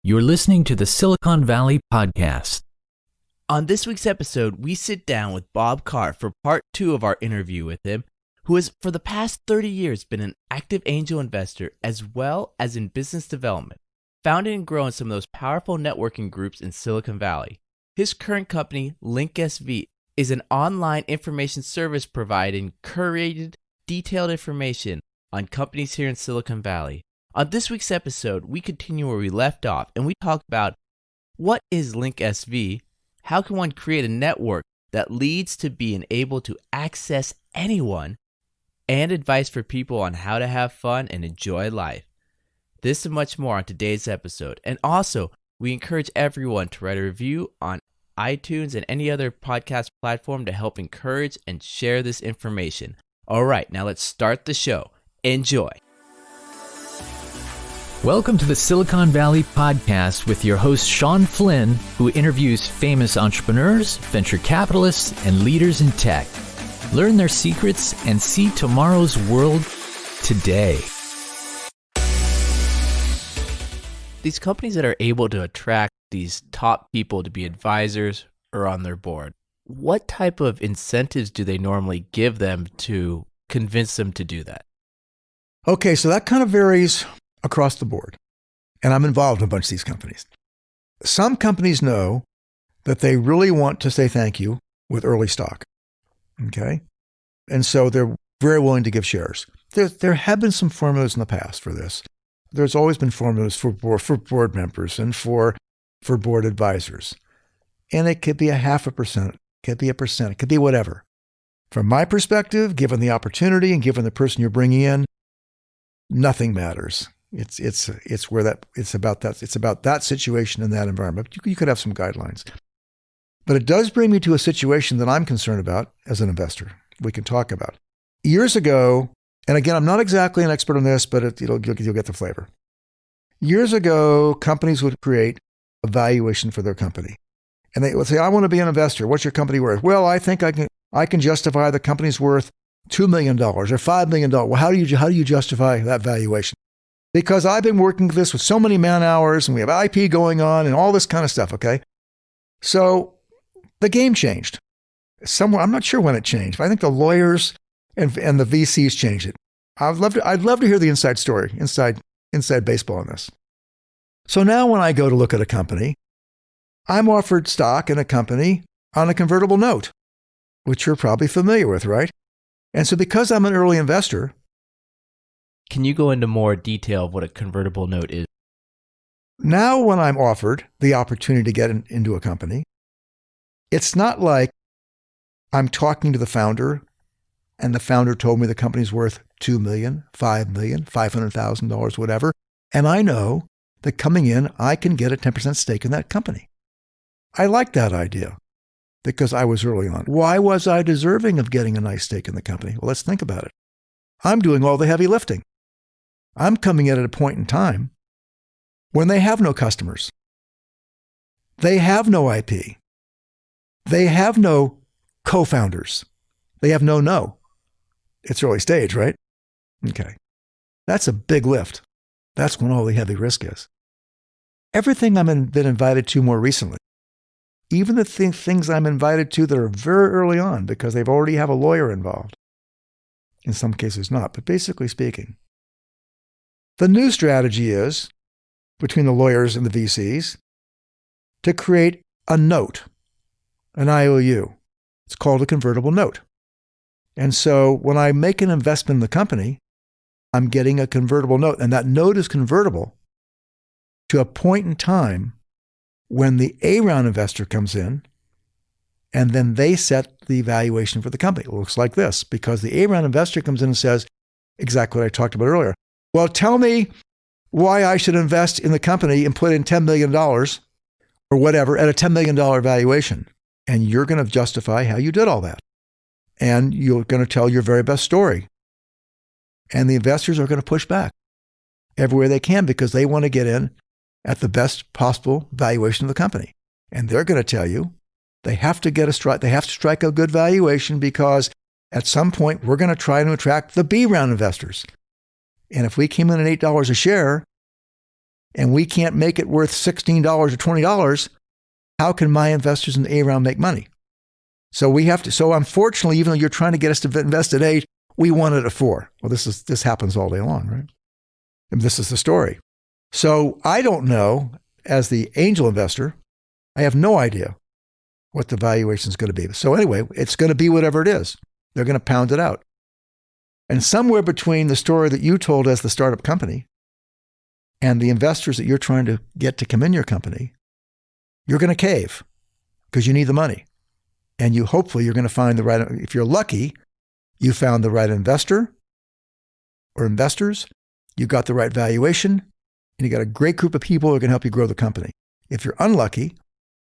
You're listening to the Silicon Valley Podcast. On this week's episode, we sit down with Bob Karr for part 2 of our interview with him, who has for the past 30 years been an active angel investor as well as in business development, founded and grown some of those powerful networking groups in Silicon Valley. His current company, LinkSV, is an online information service providing curated, detailed information on companies here in Silicon Valley. On this week's episode, we continue where we left off, and we talk about what is LinkSV, how can one create a network that leads to being able to access anyone, and advice for people on how to have fun and enjoy life. This and much more on today's episode. And also, we encourage everyone to write a review on iTunes and any other podcast platform to help encourage and share this information. All right, now let's start the show. Enjoy. Welcome to the Silicon Valley Podcast with your host, Sean Flynn, who interviews famous entrepreneurs, venture capitalists, and leaders in tech. Learn their secrets and see tomorrow's world today. These companies that are able to attract these top people to be advisors or on their board, what type of incentives do they normally give them to convince them to do that? Okay, so that kind of varies across the board. And I'm involved in a bunch of these companies. Some companies know that they really want to say thank you with early stock. Okay? And so they're very willing to give shares. There have been some formulas in the past for this. There's always been formulas for board members and for board advisors. And it could be 0.5%, it could be 1%, it could be whatever. From my perspective, given the opportunity and given the person you're bringing in, nothing matters. It's about that situation and that environment. You could have some guidelines. But it does bring me to a situation that I'm concerned about as an investor. We can talk about. Years ago, and again, I'm not exactly an expert on this, but you'll get the flavor. Years ago, companies would create a valuation for their company. And they would say, I want to be an investor. What's your company worth? Well, I think I can justify the company's worth $2 million or $5 million. Well, how do you justify that valuation? Because I've been working this with so many man hours and we have IP going on and all this kind of stuff, okay? So the game changed. Somewhere, I'm not sure when it changed, but I think the lawyers and the VCs changed it. I'd love to hear the inside story, inside baseball on this. So now when I go to look at a company, I'm offered stock in a company on a convertible note, which you're probably familiar with, right? And so because I'm an early investor. Can you go into more detail of what a convertible note is? Now when I'm offered the opportunity to get into a company, it's not like I'm talking to the founder and the founder told me the company's worth $2 million, $5 million, $500,000, whatever. And I know that coming in, I can get a 10% stake in that company. I like that idea because I was early on. Why was I deserving of getting a nice stake in the company? Well, let's think about it. I'm doing all the heavy lifting. I'm coming in at a point in time when they have no customers. They have no IP. They have no co-founders. They have no. It's early stage, right? Okay. That's a big lift. That's when all the heavy risk is. Everything I've been invited to more recently, even the things I'm invited to that are very early on because they've already have a lawyer involved. In some cases not, but basically speaking. The new strategy is, between the lawyers and the VCs, to create a note, an IOU. It's called a convertible note. And so when I make an investment in the company, I'm getting a convertible note. And that note is convertible to a point in time when the A-round investor comes in, and then they set the valuation for the company. It looks like this, because the A-round investor comes in and says exactly what I talked about earlier. Well, tell me why I should invest in the company and put in $10 million or whatever at a $10 million valuation. And you're going to justify how you did all that. And you're going to tell your very best story. And the investors are going to push back everywhere they can because they want to get in at the best possible valuation of the company. And they're going to tell you they have to strike a good valuation because at some point we're going to try to attract the B round investors. And if we came in at $8 a share and we can't make it worth $16 or $20, how can my investors in the A round make money? So unfortunately, even though you're trying to get us to invest at 8, we want it at 4. Well, this happens all day long, right? And this is the story. So I don't know, as the angel investor, I have no idea what the valuation is going to be. So anyway, it's going to be whatever it is. They're going to pound it out. And somewhere between the story that you told as the startup company and the investors that you're trying to get to come in your company, you're going to cave because you need the money. And hopefully you're going to find the right, if you're lucky, you found the right investor or investors, you got the right valuation, and you got a great group of people who are going to help you grow the company. If you're unlucky,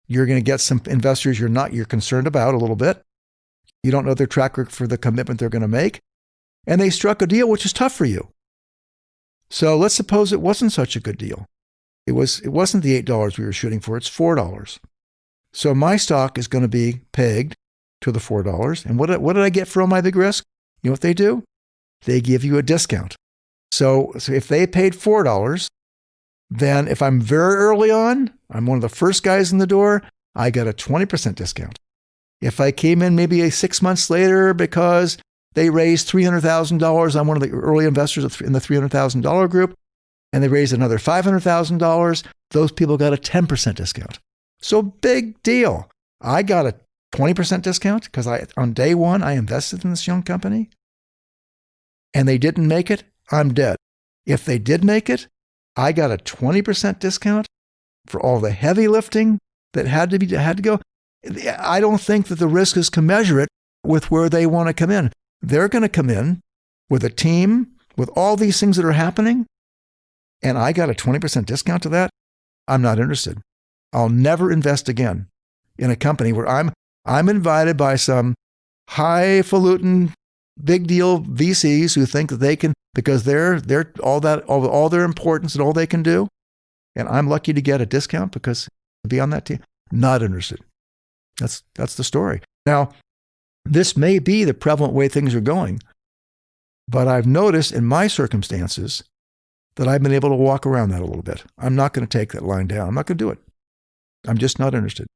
you're going to get some investors you're concerned about a little bit. You don't know their track record for the commitment they're going to make. And they struck a deal which is tough for you. So let's suppose it wasn't such a good deal. It wasn't the $8 we were shooting for, it's $4. So my stock is going to be pegged to the $4. And what did I get for all my big risk? You know what they do? They give you a discount. So if they paid $4, then if I'm very early on, I'm one of the first guys in the door, I get a 20% discount. If I came in maybe 6 months later because they raised $300,000, I'm one of the early investors in the $300,000 group, and they raised another $500,000, those people got a 10% discount. So big deal. I got a 20% discount because on day one, I invested in this young company, and they didn't make it, I'm dead. If they did make it, I got a 20% discount for all the heavy lifting that had to go. I don't think that the risk is commensurate with where they want to come in. They're going to come in with a team, with all these things that are happening, and I got a 20% discount to that. I'm not interested. I'll never invest again in a company where I'm invited by some highfalutin, big deal VCs who think that they can, because they're all their importance and all they can do, and I'm lucky to get a discount because to be on that team. Not interested. That's the story. Now, this may be the prevalent way things are going, but I've noticed in my circumstances that I've been able to walk around that a little bit. I'm not going to take that line down. I'm not going to do it. I'm just not interested.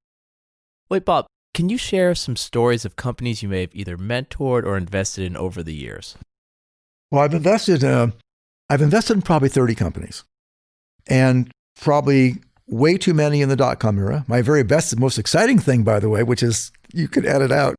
Wait, Bob, can you share some stories of companies you may have either mentored or invested in over the years? Well, I've invested in probably 30 companies, and probably way too many in the dot-com era. My very best and most exciting thing, by the way, which is, you could edit out,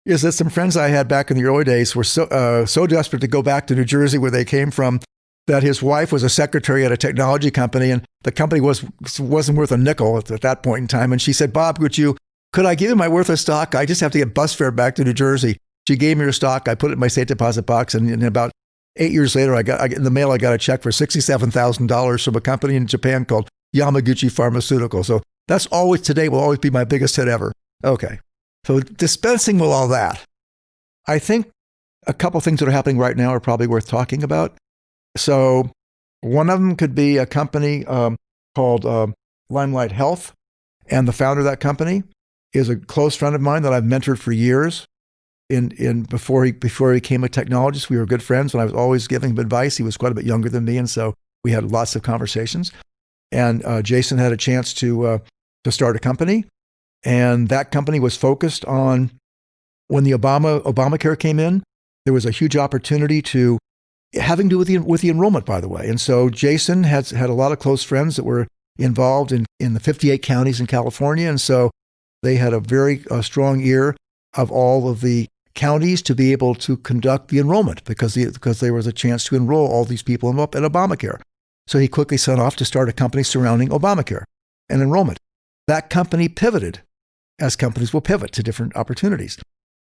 is that some friends I had back in the early days were so desperate to go back to New Jersey where they came from that his wife was a secretary at a technology company, and the company wasn't worth a nickel at that point in time. And she said, "Bob, could I give you my worthless stock? I just have to get bus fare back to New Jersey." She gave me her stock. I put it in my safe deposit box, and about 8 years later, I got in the mail. I got a check for $67,000 from a company in Japan called Yamaguchi Pharmaceutical. So that's today will always be my biggest hit ever. Okay. So dispensing with all that, I think a couple things that are happening right now are probably worth talking about. So one of them could be a company called Limelight Health. And the founder of that company is a close friend of mine that I've mentored for years. Before he became a technologist, we were good friends, and I was always giving him advice. He was quite a bit younger than me, and so we had lots of conversations. And Jason had a chance to start a company, and that company was focused on, when the Obamacare came in, there was a huge opportunity to having to do with the enrollment, by the way. And so Jason had a lot of close friends that were involved in the 58 counties in California, and so they had a very strong ear of all of the counties to be able to conduct the enrollment because there was a chance to enroll all these people in Obamacare. So he quickly set off to start a company surrounding Obamacare and enrollment. That company pivoted, as companies will pivot to different opportunities.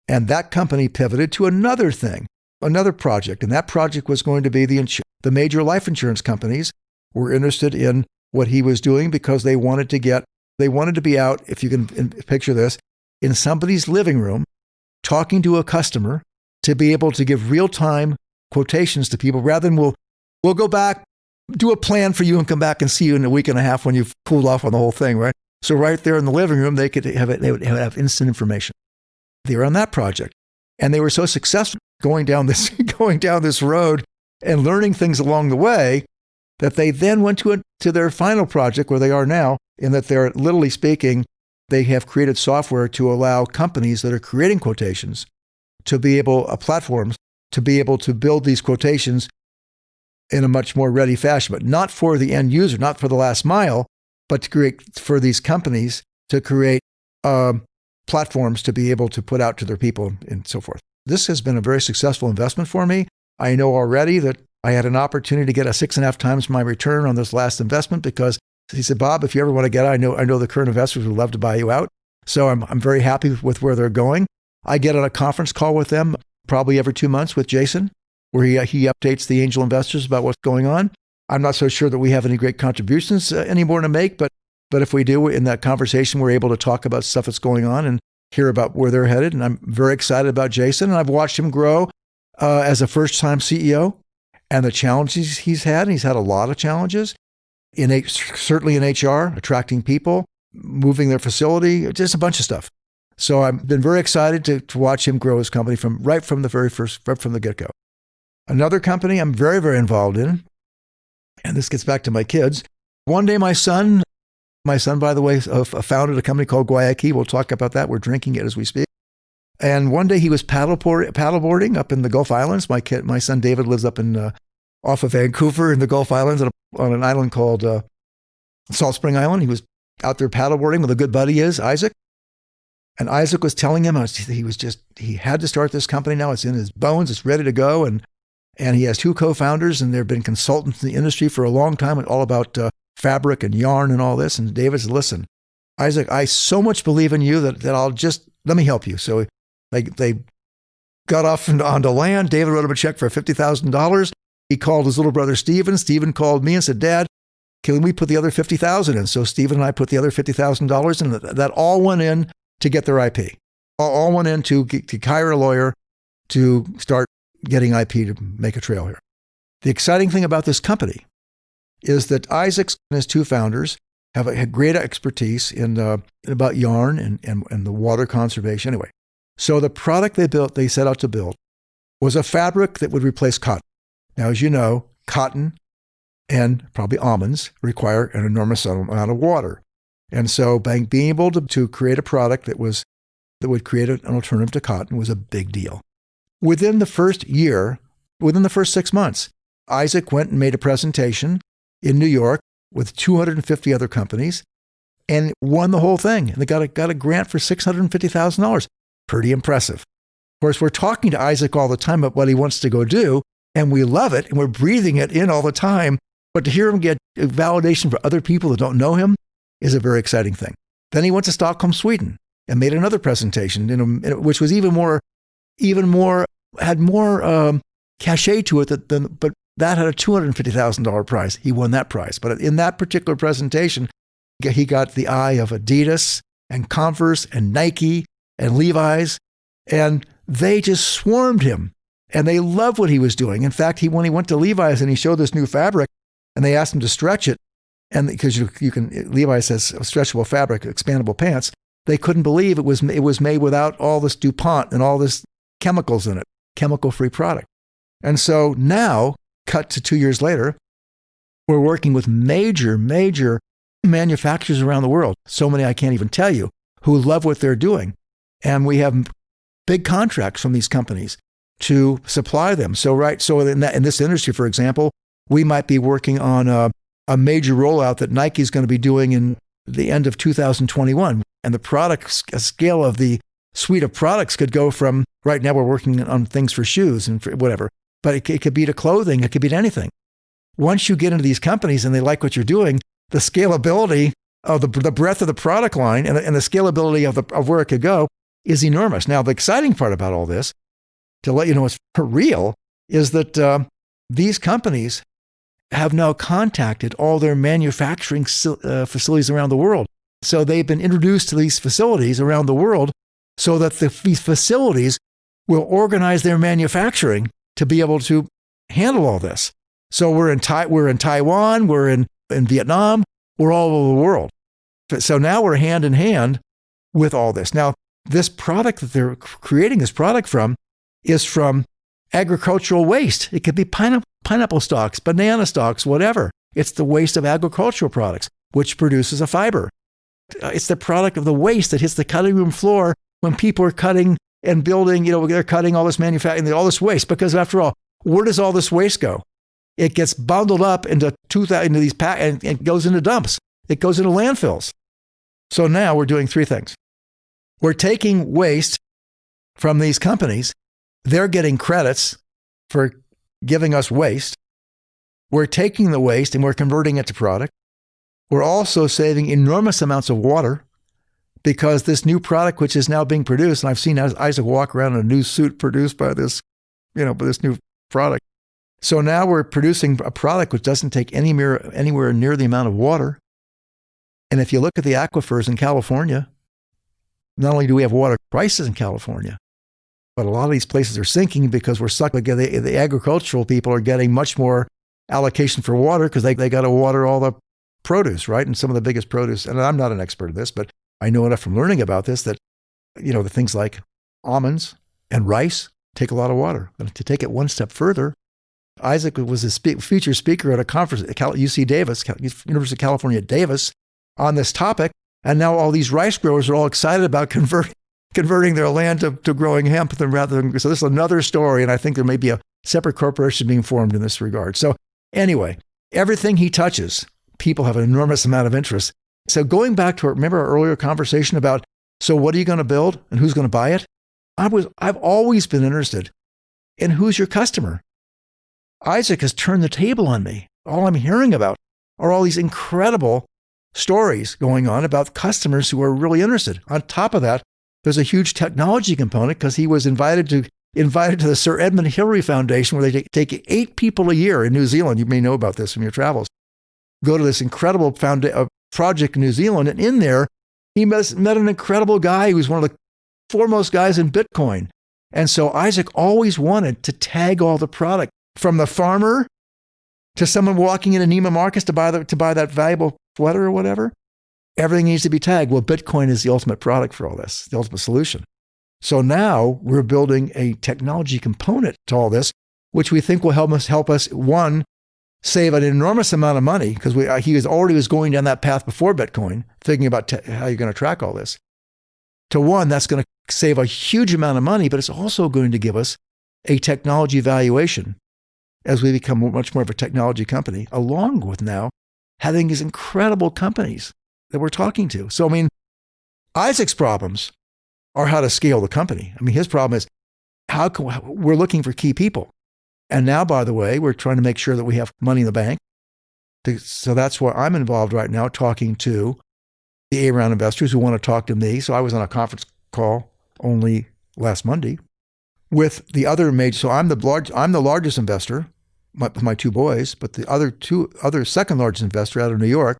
And that company pivoted to another thing, another project. And that project was going to be the major life insurance companies were interested in what he was doing because they wanted to be out, if you can picture this, in somebody's living room, talking to a customer to be able to give real-time quotations to people rather than we'll go back, do a plan for you and come back and see you in a week and a half when you've cooled off on the whole thing, right? So right there in the living room, they would have instant information. They were on that project. And they were so successful going down this road and learning things along the way that they then went to their final project where they are now, in that they're literally speaking, they have created software to allow companies that are creating quotations to be able, platforms, to be able to build these quotations in a much more ready fashion, but not for the end user, not for the last mile, but to create for these companies to create platforms to be able to put out to their people and so forth. This has been a very successful investment for me. I know already that I had an opportunity to get a 6.5 times my return on this last investment because he said, Bob, if you ever want to get out, I know the current investors would love to buy you out. So I'm very happy with where they're going. I get on a conference call with them probably every 2 months with Jason, where he updates the angel investors about what's going on. I'm not so sure that we have any great contributions anymore to make, but if we do, in that conversation, we're able to talk about stuff that's going on and hear about where they're headed. And I'm very excited about Jason, and I've watched him grow as a first-time CEO and the challenges he's had. And he's had a lot of challenges, certainly in HR, attracting people, moving their facility, just a bunch of stuff. So I've been very excited to watch him grow his company right from the get-go. Another company I'm very, very involved in, and this gets back to my kids. One day my son, by the way, founded a company called Guayaki. We'll talk about that. We're drinking it as we speak. And one day he was paddleboarding up in the Gulf Islands. My son David lives up off of Vancouver in the Gulf Islands on an island called Salt Spring Island. He was out there paddleboarding with a good buddy Isaac. And Isaac was telling him he had to start this company now. It's in his bones. It's ready to go. And he has 2 co-founders, and they've been consultants in the industry for a long time, all about fabric and yarn and all this. And David said, listen, Isaac, I so much believe in you that I'll just, let me help you. So they got off onto land. David wrote him a check for $50,000. He called his little brother, Steven. Steven called me and said, Dad, can we put the other $50,000 in? So Steven and I put the other $50,000 in. That all went in to get their IP. All went in to hire a lawyer to start getting IP to make a trail here. The exciting thing about this company is that Isaac and his 2 founders had great expertise in about yarn and the water conservation. Anyway, so the product they set out to build was a fabric that would replace cotton. Now, as you know, cotton and probably almonds require an enormous amount of water. And so being able to create a product that would create an alternative to cotton was a big deal. Within the first 6 months, Isaac went and made a presentation in New York with 250 other companies and won the whole thing. And they got a grant for $650,000. Pretty impressive. Of course, we're talking to Isaac all the time about what he wants to go do, and we love it, and we're breathing it in all the time. But to hear him get validation for other people that don't know him is a very exciting thing. Then he went to Stockholm, Sweden, and made another presentation, which was had more cachet to it but that had a $250,000 prize. He won that prize. But in that particular presentation, he got the eye of Adidas and Converse and Nike and Levi's, and they just swarmed him. And they loved what he was doing. In fact, when he went to Levi's and he showed this new fabric, and they asked him to stretch it, and because Levi's has stretchable fabric, expandable pants, they couldn't believe it was made without all this DuPont and all this chemicals in it, chemical-free product. And so now, cut to 2 years later, we're working with major manufacturers around the world, so many I can't even tell you, who love what they're doing. And we have big contracts from these companies to supply them. So in this industry, for example, we might be working on a major rollout that Nike is going to be doing in the end of 2021. And the product scale of the suite of products could go from, right now we're working on things for shoes and for whatever, but it could be to clothing, it could be to anything. Once you get into these companies and they like what you're doing, the scalability of the breadth of the product line and the scalability of where it could go is enormous. Now, the exciting part about all this, to let you know it's for real, is that these companies have now contacted all their manufacturing facilities around the world. So they've been introduced to these facilities around the world so that these facilities will organize their manufacturing to be able to handle all this. So we're in Taiwan, we're in Vietnam, we're all over the world. So now we're hand in hand with all this. Now, this product that they're creating this product from is from agricultural waste. It could be pineapple stalks, banana stalks, whatever. It's the waste of agricultural products, which produces a fiber. It's the product of the waste that hits the cutting room floor when people are cutting and building, they're cutting all this manufacturing, all this waste. Because after all, where does all this waste go? It gets bundled up into these packs and it goes into dumps. It goes into landfills. So now we're doing three things. We're taking waste from these companies. They're getting credits for giving us waste. We're taking the waste and we're converting it to product. We're also saving enormous amounts of water because this new product, which is now being produced, and I've seen Isaac walk around in a new suit produced by this, by this new product. So now we're producing a product which doesn't take anywhere near the amount of water. And if you look at the aquifers in California, not only do we have water crisis in California, but a lot of these places are sinking because we're stuck. The agricultural people are getting much more allocation for water because they got to water all the produce, right? And some of the biggest produce, and I'm not an expert in this, but I know enough from learning about this that, the things like almonds and rice take a lot of water. And to take it one step further, Isaac was a featured speaker at a conference at UC Davis, University of California at Davis, on this topic. And now all these rice growers are all excited about converting their land to growing hemp so this is another story. And I think there may be a separate corporation being formed in this regard. So anyway, everything he touches, people have an enormous amount of interest. So going back to remember our earlier conversation about, so what are you going to build and who's going to buy it? I've always been interested in who's your customer. Isaac has turned the table on me. All I'm hearing about are all these incredible stories going on about customers who are really interested. On top of that, there's a huge technology component because he was invited to the Sir Edmund Hillary Foundation, where they take 8 people a year in New Zealand. You may know about this from your travels. Go to this incredible project in New Zealand, and in there, he met an incredible guy who was one of the foremost guys in Bitcoin. And so Isaac always wanted to tag all the product, from the farmer to someone walking into Neiman Marcus to buy that valuable sweater or whatever. Everything needs to be tagged. Well, Bitcoin is the ultimate product for all this, the ultimate solution. So now we're building a technology component to all this, which we think will help us one, save an enormous amount of money, because he was going down that path before Bitcoin, thinking about how you're going to track all this. To one, that's going to save a huge amount of money, but it's also going to give us a technology valuation as we become much more of a technology company, along with now having these incredible companies that we're talking to. So, Isaac's problems are how to scale the company. His problem is we're looking for key people. And now, by the way, we're trying to make sure that we have money in the bank. So that's why I'm involved right now, talking to the A-round investors who want to talk to me. So I was on a conference call only last Monday with the other major. So I'm the largest investor, my 2 boys, but the other second largest investor out of New York.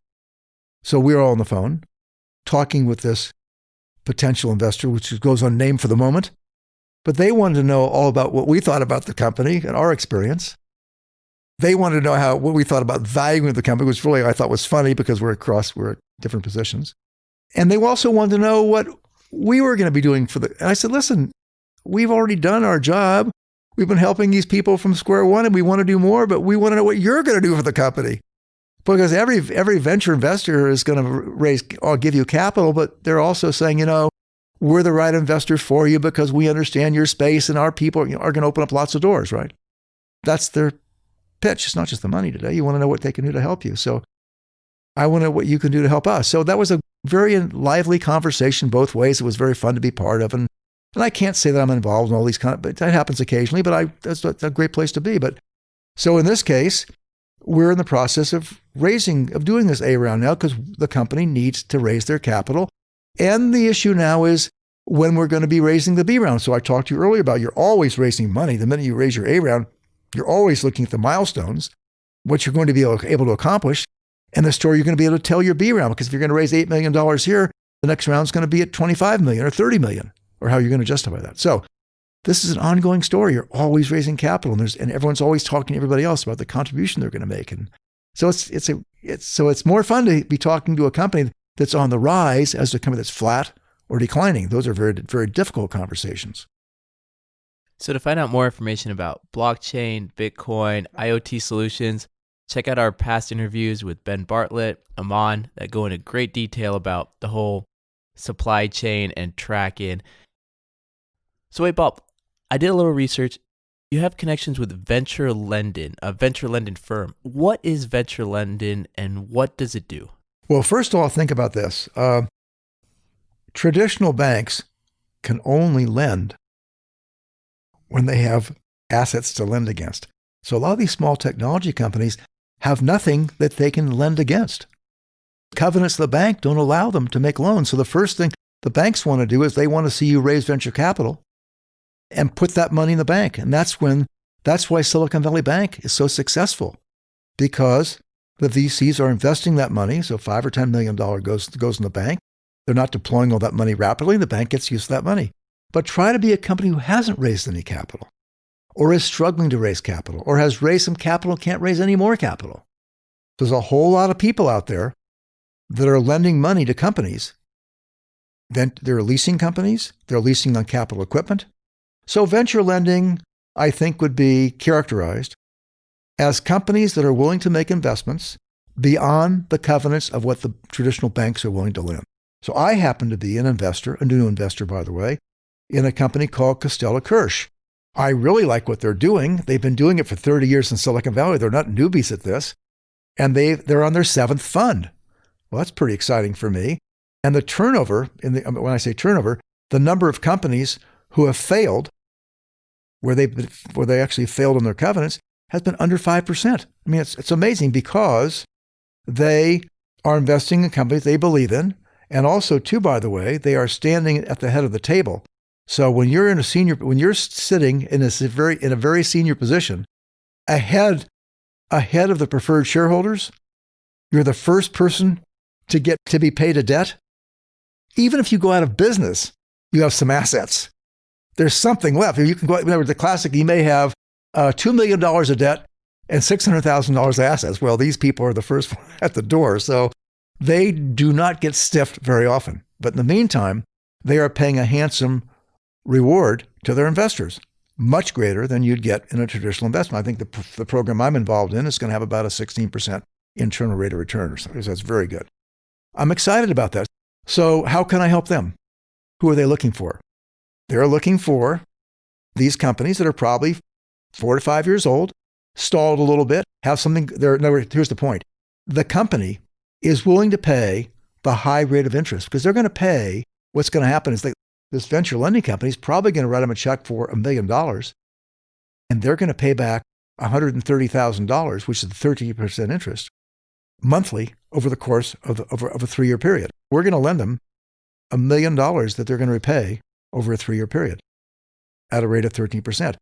So we're all on the phone talking with this potential investor, which goes unnamed for the moment. But they wanted to know all about what we thought about the company and our experience. They wanted to know what we thought about valuing the company, which really I thought was funny because we're at different positions. And they also wanted to know what we were going to be doing and I said, listen, we've already done our job. We've been helping these people from square one, and we want to do more, but we want to know what you're going to do for the company. Because every venture investor is going to give you capital, but they're also saying, we're the right investor for you because we understand your space, and our people are going to open up lots of doors, right? That's their pitch. It's not just the money today. You want to know what they can do to help you. So I want to know what you can do to help us. So that was a very lively conversation both ways. It was very fun to be part of. And I can't say that I'm involved in all these but that happens occasionally, but that's a great place to be. But so in this case, we're in the process of doing this A round now because the company needs to raise their capital. And the issue now is when we're going to be raising the B round. So I talked to you earlier about you're always raising money. The minute you raise your A round, you're always looking at the milestones, what you're going to be able to accomplish, and the story you're going to be able to tell your B round. Because if you're going to raise $8 million here, the next round is going to be at $25 million or $30 million, or how you're going to justify that. So this is an ongoing story. You're always raising capital, and everyone's always talking to everybody else about the contribution they're going to make. And so it's more fun to be talking to a company that's on the rise as a company that's flat or declining. Those are very, very difficult conversations. So to find out more information about blockchain, Bitcoin, IoT solutions, Check out our past interviews with Ben Bartlett, Aman, that go into great detail about the whole supply chain and tracking. So wait, Bob, I did a little research. You have connections with venture lending, a venture lending firm. What is venture lending and what does it do? Well, first of all, think about this. Traditional banks can only lend when they have assets to lend against. So a lot of these small technology companies have nothing that they can lend against. Covenants of the bank don't allow them to make loans. So the first thing the banks want to do is they want to see you raise venture capital and put that money in the bank. And that's why Silicon Valley Bank is so successful, because the VCs are investing that money. So $5 or $10 million goes in the bank. They're not deploying all that money rapidly. The bank gets use of that money. But try to be a company who hasn't raised any capital, or is struggling to raise capital, or has raised some capital and can't raise any more capital. There's a whole lot of people out there that are lending money to companies. Then they're leasing companies. They're leasing on capital equipment. So venture lending, I think, would be characterized as companies that are willing to make investments beyond the covenants of what the traditional banks are willing to lend. So I happen to be an investor, a new investor, by the way, in a company called Costella Kirsch. I really like what they're doing. They've been doing it for 30 years in Silicon Valley. They're not newbies at this. And they're on their 7th fund. Well, that's pretty exciting for me. And the turnover, when I say turnover, the number of companies who have failed, where they actually failed on their covenants, has been under 5%. I mean, it's amazing, because they are investing in companies they believe in. And also, too, by the way, they are standing at the head of the table. So when you're sitting in a very senior position, ahead of the preferred shareholders, you're the first person to be paid a debt. Even if you go out of business, you have some assets. There's something left. You can go. Remember the classic. You may have $2 million of debt and $600,000 of assets. Well, these people are the first one at the door, so they do not get stiffed very often. But in the meantime, they are paying a handsome reward to their investors, much greater than you'd get in a traditional investment. I think the program I'm involved in is going to have about a 16% internal rate of return or something. So that's very good. I'm excited about that. So how can I help them? Who are they looking for? They're looking for these companies that are probably 4 to 5 years old, stalled a little bit, have something there. No, here's the point. The company is willing to pay the high rate of interest, because they're going to pay. What's going to happen is this venture lending company is probably going to write them a check for $1 million, and they're going to pay back $130,000, which is 30% interest, monthly over the course of a 3-year period. We're going to lend them $1 million that they're going to repay over a 3-year period at a rate of 13%.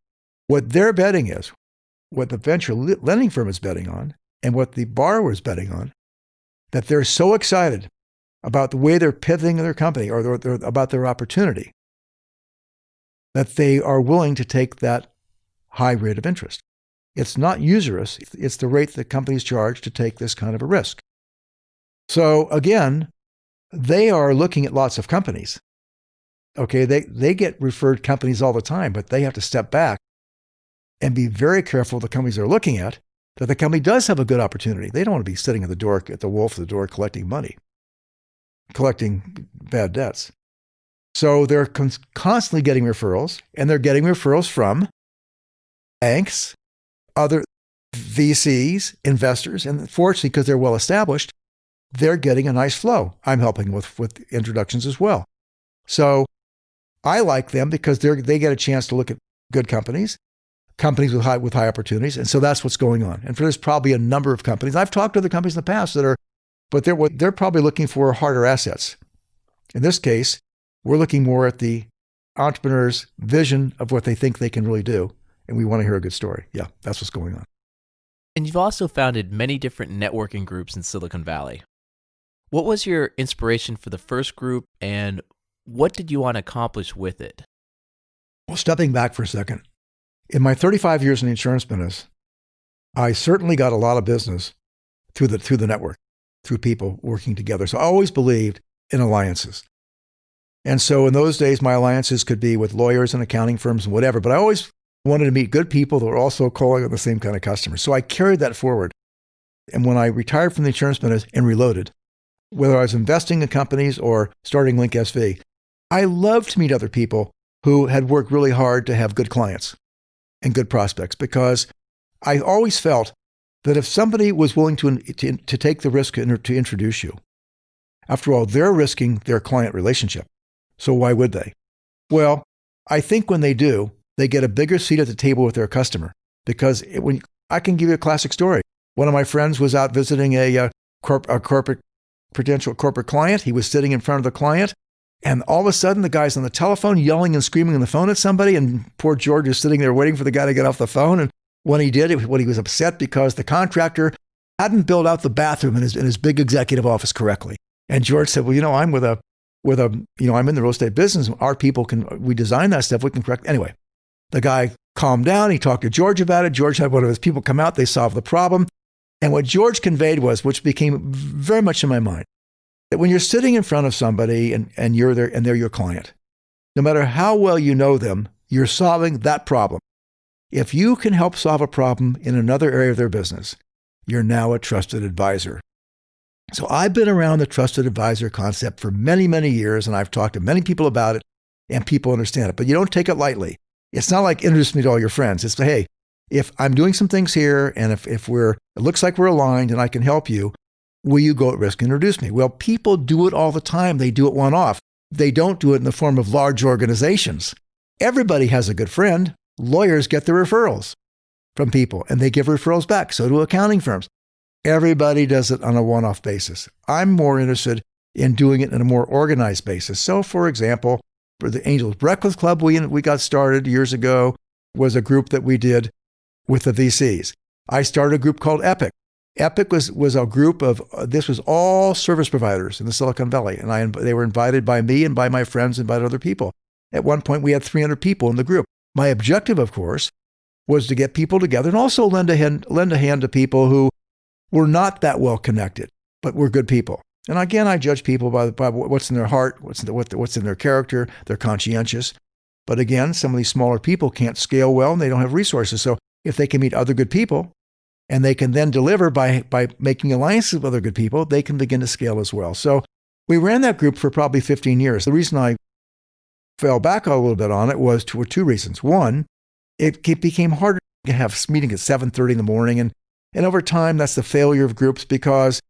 What they're betting is, what the venture lending firm is betting on, and what the borrower is betting on, that they're so excited about the way they're pivoting their company, or about their opportunity, that they are willing to take that high rate of interest. It's not usurious. It's the rate that companies charge to take this kind of a risk. So again, they are looking at lots of companies. Okay, they get referred companies all the time, but they have to step back and be very careful of the companies they're looking at, that the company does have a good opportunity. They don't want to be sitting at the wolf at the door collecting money, collecting bad debts. So they're constantly getting referrals, and they're getting referrals from banks, other VCs, investors, and fortunately, because they're well established, they're getting a nice flow. I'm helping with introductions as well. So I like them because they get a chance to look at good companies with high opportunities, and so that's what's going on. And there's probably a number of companies. I've talked to other companies in the past but they're probably looking for harder assets. In this case, we're looking more at the entrepreneur's vision of what they think they can really do, and we want to hear a good story. Yeah, that's what's going on. And you've also founded many different networking groups in Silicon Valley. What was your inspiration for the first group, and what did you want to accomplish with it? Well, stepping back for a second, in my 35 years in the insurance business, I certainly got a lot of business through the network, through people working together. So I always believed in alliances. And so in those days, my alliances could be with lawyers and accounting firms and whatever, but I always wanted to meet good people that were also calling on the same kind of customers. So I carried that forward. And when I retired from the insurance business and reloaded, whether I was investing in companies or starting LinkSV, I loved to meet other people who had worked really hard to have good clients and good prospects, because I always felt that if somebody was willing to take the risk to introduce you, after all, they're risking their client relationship. So why would they? Well, I think when they do, they get a bigger seat at the table with their customer. Because I can give you a classic story. One of my friends was out visiting a potential corporate client. He was sitting in front of the client, and all of a sudden the guy's on the telephone yelling and screaming on the phone at somebody, and poor George is sitting there waiting for the guy to get off the phone. And when he did, he was upset because the contractor hadn't built out the bathroom in his big executive office correctly. And George said, well, I'm I'm in the real estate business. Our people we design that stuff. We can correct. Anyway, the guy calmed down. He talked to George about it. George had one of his people come out. They solved the problem. And what George conveyed was, which became very much in my mind, that when you're sitting in front of somebody and you're there and they're your client, no matter how well you know them, you're solving that problem. If you can help solve a problem in another area of their business, you're now a trusted advisor. So I've been around the trusted advisor concept for many, many years, and I've talked to many people about it, and people understand it. But you don't take it lightly. It's not like introduce me to all your friends. It's, hey, if I'm doing some things here, and if it looks like we're aligned and I can help you, will you go at risk and introduce me? Well, people do it all the time. They do it one-off. They don't do it in the form of large organizations. Everybody has a good friend. Lawyers get the referrals from people, and they give referrals back. So do accounting firms. Everybody does it on a one-off basis. I'm more interested in doing it in a more organized basis. So, for example, for the Angels Breakfast Club we got started years ago was a group that we did with the VCs. I started a group called Epic. Epic was a group of, this was all service providers in the Silicon Valley, and they were invited by me and by my friends and by other people. At one point, we had 300 people in the group. My objective, of course, was to get people together and also lend a hand to people who were not that well connected, but were good people. And again, I judge people by what's in their heart, what's in their character. They're conscientious. But again, some of these smaller people can't scale well and they don't have resources. So if they can meet other good people and they can then deliver by making alliances with other good people, they can begin to scale as well. So we ran that group for probably 15 years. The reason I fell back a little bit on it was for two reasons. One, it became harder to have meetings at 7:30 in the morning. And over time, that's the failure of groups, because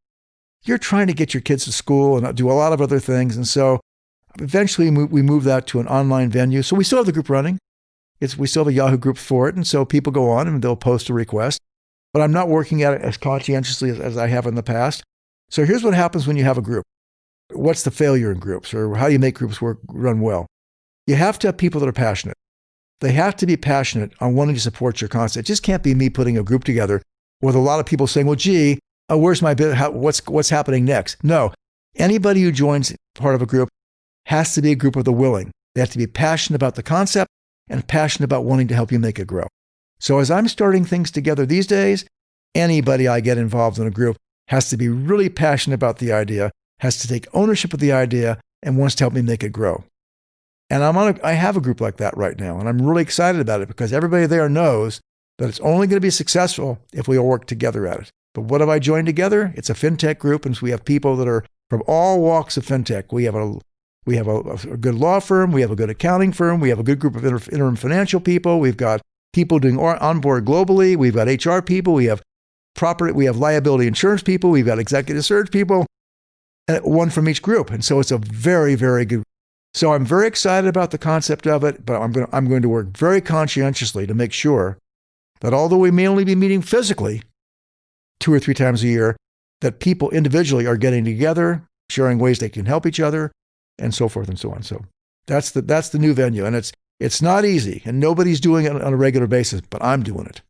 you're trying to get your kids to school and do a lot of other things. And so eventually we moved that to an online venue. So we still have the group running. We still have a Yahoo group for it. And so people go on and they'll post a request. But I'm not working at it as conscientiously as I have in the past. So here's what happens when you have a group. What's the failure in groups, or how do you make groups run well? You have to have people that are passionate. They have to be passionate on wanting to support your concept. It just can't be me putting a group together with a lot of people saying, well, gee, where's my bit? What's happening next? No, anybody who joins part of a group has to be a group of the willing. They have to be passionate about the concept and passionate about wanting to help you make it grow. So as I'm starting things together these days, anybody I get involved in a group has to be really passionate about the idea, has to take ownership of the idea, and wants to help me make it grow. And I have a group like that right now, and I'm really excited about it because everybody there knows that it's only going to be successful if we all work together at it. But what have I joined together? It's a fintech group, and so we have people that are from all walks of fintech. We have a good law firm, we have a good accounting firm, we have a good group of interim financial people, we've got people doing onboard globally, we've got HR people, we have liability insurance people, we've got executive search people, and one from each group. And so it's a very, very good. So I'm very excited about the concept of it, but I'm going to work very conscientiously to make sure that although we may only be meeting physically 2 or 3 times a year, that people individually are getting together, sharing ways they can help each other, and so forth and so on. So that's the new venue, and it's not easy, and nobody's doing it on a regular basis, but I'm doing it.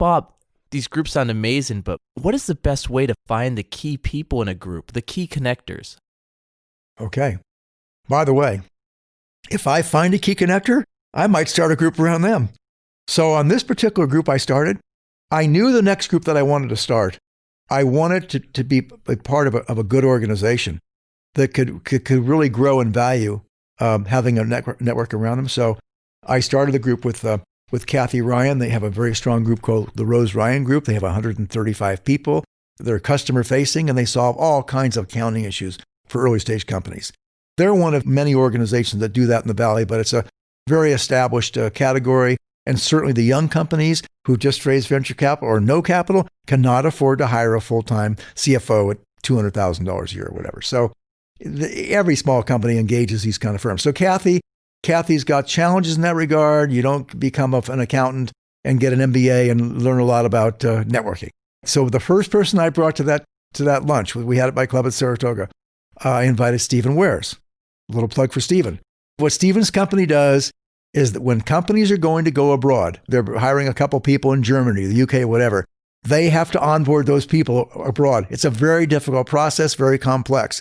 Bob, these groups sound amazing, but what is the best way to find the key people in a group, the key connectors? Okay. By the way, if I find a key connector, I might start a group around them. So on this particular group I started, I knew the next group that I wanted to start, I wanted to be a part of a good organization that could really grow in value, having a network around them. So I started the group with with Kathy Ryan. They have a very strong group called the Rose Ryan Group. They have 135 people. They're customer facing and they solve all kinds of accounting issues for early stage companies. They're one of many organizations that do that in the Valley, but it's a very established category. And certainly the young companies who just raised venture capital or no capital cannot afford to hire a full-time CFO at $200,000 a year or whatever. So every small company engages these kind of firms. So Kathy's got challenges in that regard. You don't become an accountant and get an MBA and learn a lot about networking. So the first person I brought to that lunch, we had at my club at Saratoga, I invited Stephen Wares. A little plug for Stephen. What Stephen's company does is that when companies are going to go abroad, they're hiring a couple people in Germany, the UK, whatever, they have to onboard those people abroad. It's a very difficult process, very complex.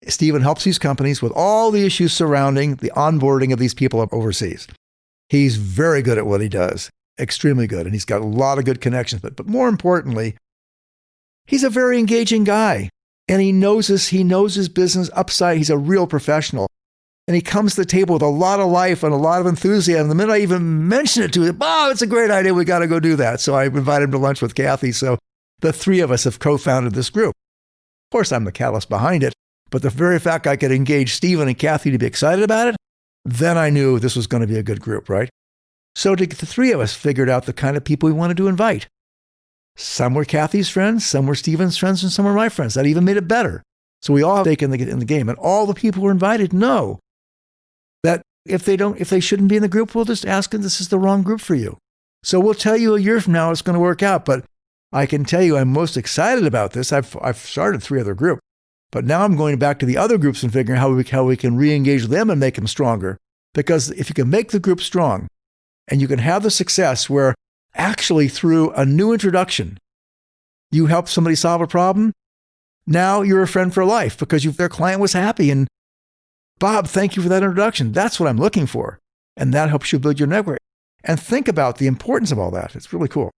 Stephen helps these companies with all the issues surrounding the onboarding of these people overseas. He's very good at what he does, extremely good, and he's got a lot of good connections. But more importantly, he's a very engaging guy, and he knows his business upside. He's a real professional. And he comes to the table with a lot of life and a lot of enthusiasm. The minute I even mention it to him, it's a great idea. We got to go do that. So I invited him to lunch with Kathy. So the three of us have co-founded this group. Of course, I'm the catalyst behind it. But the very fact I could engage Stephen and Kathy to be excited about it, then I knew this was going to be a good group, right? So the three of us figured out the kind of people we wanted to invite. Some were Kathy's friends, some were Stephen's friends, and some were my friends. That even made it better. So we all have stake in the game. And all the people who were invited know that if they shouldn't be in the group, we'll just ask them, this is the wrong group for you. So we'll tell you a year from now it's going to work out. But I can tell you I'm most excited about this. I've started 3 other groups, but now I'm going back to the other groups and figuring how we can re-engage them and make them stronger. Because if you can make the group strong and you can have the success where actually through a new introduction, you help somebody solve a problem, now you're a friend for life because their client was happy and Bob, thank you for that introduction. That's what I'm looking for. And that helps you build your network. And think about the importance of all that. It's really cool.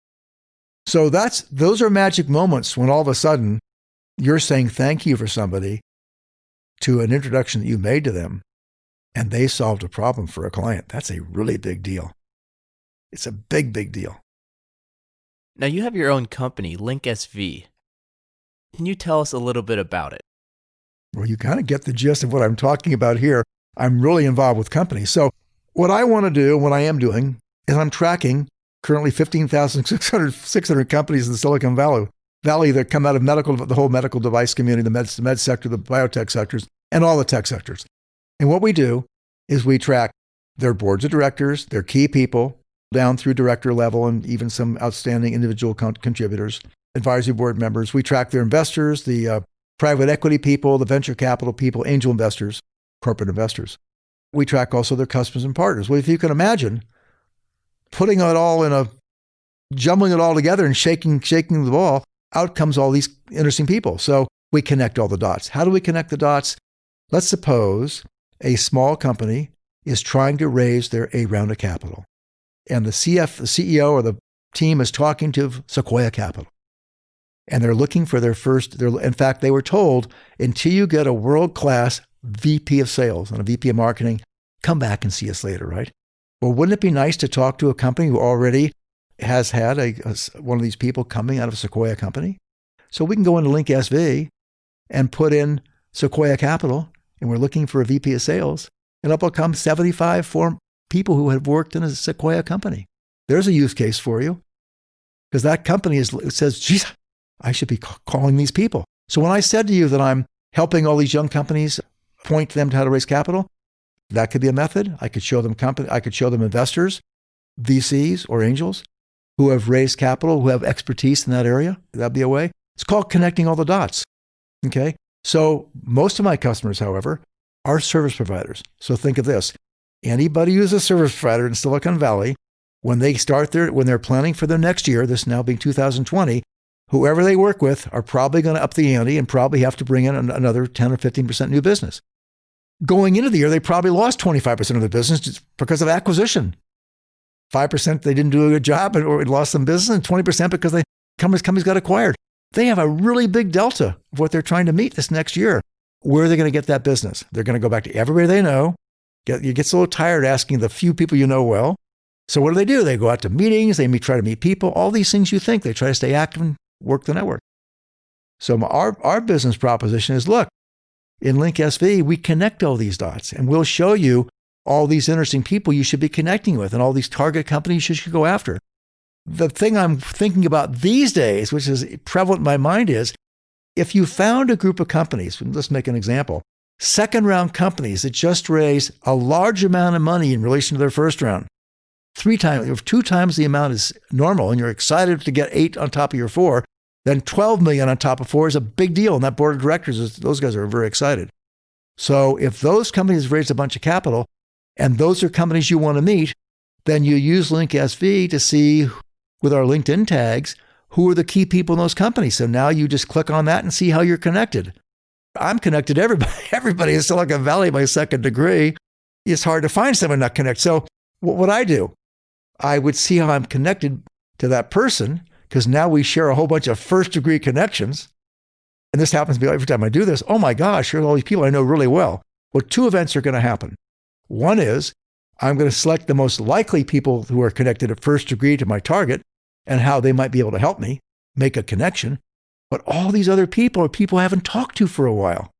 So those are magic moments when all of a sudden you're saying thank you for somebody to an introduction that you made to them and they solved a problem for a client. That's a really big deal. It's a big, big deal. Now you have your own company, LinkSV. Can you tell us a little bit about it? Well, you kind of get the gist of what I'm talking about here. I'm really involved with companies. So what I want to do, what I am doing, is I'm tracking currently 15,600 companies in the Silicon Valley that come out of the whole medical device community, the med sector, the biotech sectors, and all the tech sectors. And what we do is we track their boards of directors, their key people, down through director level, and even some outstanding individual contributors, advisory board members. We track their investors, the private equity people, the venture capital people, angel investors, corporate investors. We track also their customers and partners. Well, if you can imagine jumbling it all together and shaking the ball, out comes all these interesting people. So we connect all the dots. How do we connect the dots? Let's suppose a small company is trying to raise their A round of capital. And the CEO or the team is talking to Sequoia Capital. And they're looking for in fact, they were told, until you get a world-class VP of sales and a VP of marketing, come back and see us later, right? Well, wouldn't it be nice to talk to a company who already has had one of these people coming out of a Sequoia company? So we can go into LinkSV and put in Sequoia Capital, and we're looking for a VP of sales, and up will come 75 people who have worked in a Sequoia company. There's a use case for you, because that company says, geez, I should be calling these people. So when I said to you that I'm helping all these young companies, point them to how to raise capital, that could be a method. I could show them investors, VCs or angels who have raised capital, who have expertise in that area. That'd be a way. It's called connecting all the dots. Okay. So most of my customers, however, are service providers. So think of this. Anybody who's a service provider in Silicon Valley, when they're planning for their next year, this now being 2020, whoever they work with are probably going to up the ante and probably have to bring in another 10 or 15% new business. Going into the year, they probably lost 25% of their business just because of acquisition. 5% they didn't do a good job or lost some business, and 20% because companies got acquired. They have a really big delta of what they're trying to meet this next year. Where are they going to get that business? They're going to go back to everybody they know. You get a little tired asking the few people you know well. So what do? They go out to meetings, they try to meet people, all these things you think. They try to stay active and work the network. So our business proposition is, look, in LinkSV, we connect all these dots, and we'll show you all these interesting people you should be connecting with and all these target companies you should go after. The thing I'm thinking about these days, which is prevalent in my mind, is if you found a group of companies, let's make an example, second round companies that just raised a large amount of money in relation to their first round, 2 times the amount is normal, and you're excited to get 8 on top of your 4, then 12 million on top of 4 is a big deal. And that board of directors, those guys are very excited. So if those companies raised a bunch of capital and those are companies you want to meet, then you use LinkSV to see with our LinkedIn tags, who are the key people in those companies. So now you just click on that and see how you're connected. I'm connected to everybody. Everybody in Silicon Valley by second degree. It's hard to find someone not connected. So what would I do? I would see how I'm connected to that person, because now we share a whole bunch of first degree connections. And this happens to be every time I do this. Oh my gosh, here's all these people I know really well. Well, 2 events are going to happen. One is I'm going to select the most likely people who are connected at first degree to my target and how they might be able to help me make a connection. But all these other people are people I haven't talked to for a while.